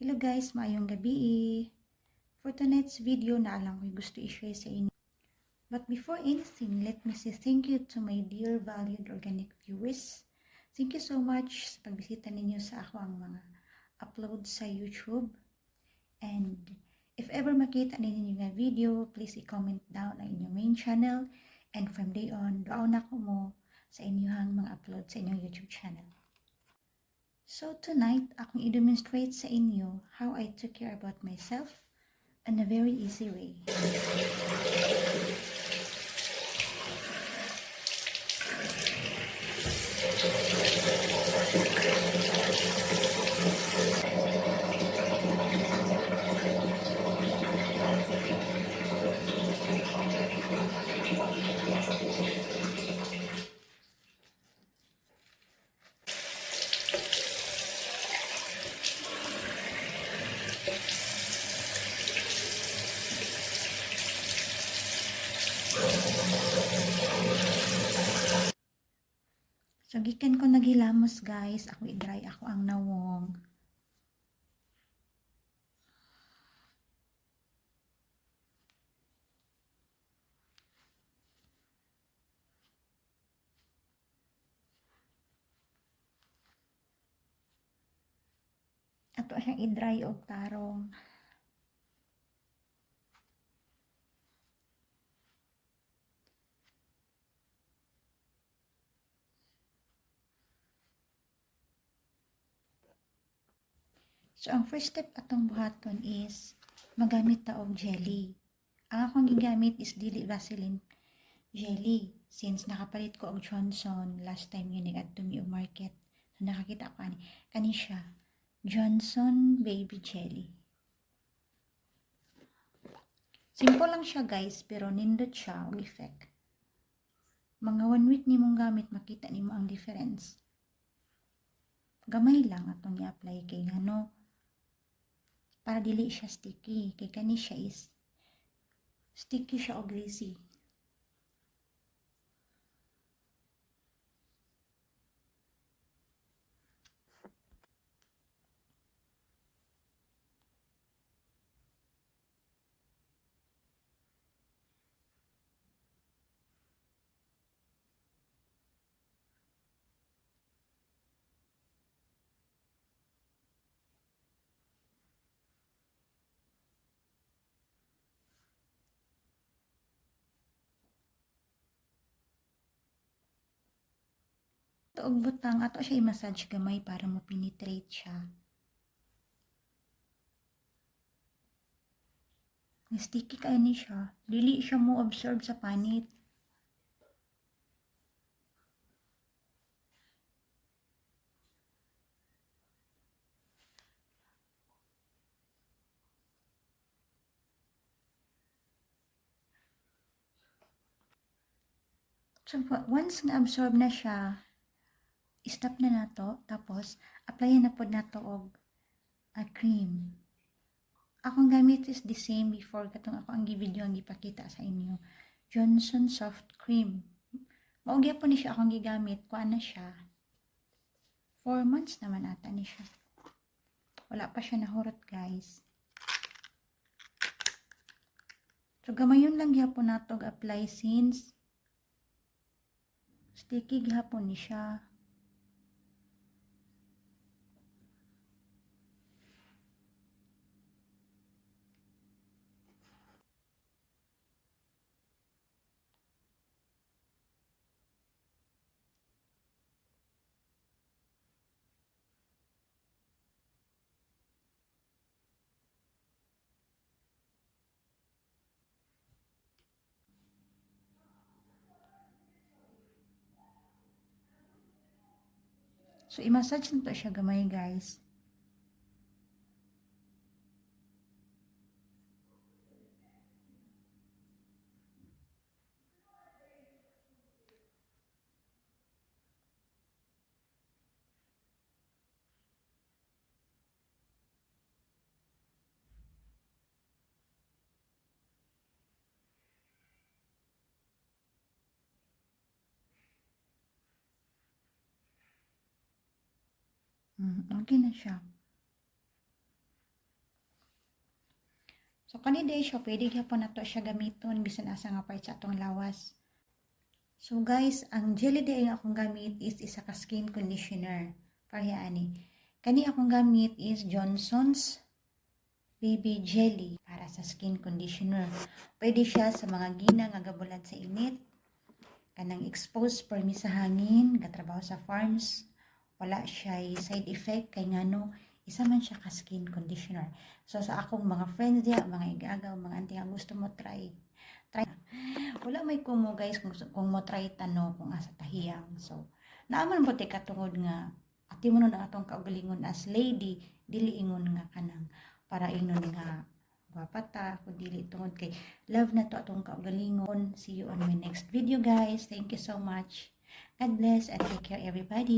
Hello guys, maayong gabi. For tonight's video, naalang ko gusto i-share sa inyo. But before anything, let me say thank you to my dear valued organic viewers. Thank you so much sa pagbisita ninyo sa ako ang mga upload sa YouTube. And if ever makita ninyo nga video, please i-comment down ang inyong main channel. And from day on, doon ako mo sa inyong mga upload sa inyong YouTube channel. So tonight, akong i-demonstrate sa inyo how I took care about myself in a very easy way. So, gikan ko naghilamos guys. Ako i-dry ako ang nawong. Ato siyang i-dry og tarong. So, ang first step atong buhaton is magamit ta og jelly. Ang akong gigamit is dili Vaseline jelly. Since nakapalit ko og Johnson last time yun nag-add to me og market. So, nakakita ko kani siya. Johnson Baby Jelly. Simple lang siya guys, pero nindot siya og effect. Mga 1 week ni mong gamit, makita nimo ang difference. Gamay lang atong i-apply kay ngano para dili siya sticky. Kay kani siya is sticky siya o greasy. Tuog butang ato siya i-massage gamay para mo penetrate siya. Sticky kay ni siya. Dili siya mo absorb sa panit. So, once na absorb na siya, stop na nato, tapos applyan na pod nato og cream. Akong gamit is the same before katong ako ang gi-video ang gipakita sa inyo. Johnson Soft Cream. Mao gyapon ni siya akong gigamit, kuan na siya. 4 months naman ata ni siya. Wala pa siya nahurot, guys. So gamayon lang gyapon nato apply since sticky gyapon ni siya. So i-massage nito siya gamay, guys. Okay na siya. So kani day siya pwede gyapon nato siya gamiton bisan asa nga part sa atong lawas. So guys, ang jelly day nga akong gamit is isa ka skin conditioner. Pareha ani. Kani akong gamit is Johnson's Baby Jelly para sa skin conditioner. Pwede siya sa mga gina nga gabulad sa init, kanang exposed permi sa hangin, gatrabaho sa farms, wala siya side effect kay ngano isa man siya ka skin conditioner. So sa akong mga friends diya, mga igagaw, mga auntie nga gusto mo try. Wala may kumo guys kung mo try tano kung asa tahiyang. So naaman po te katungod nga ati mo na atong kaugalingon as lady dili ingon nga kanang para ingnon nga gwapata kung dili tungod kay love na to atong kaugalingon. See you on my next video guys. Thank you so much. God bless and take care everybody.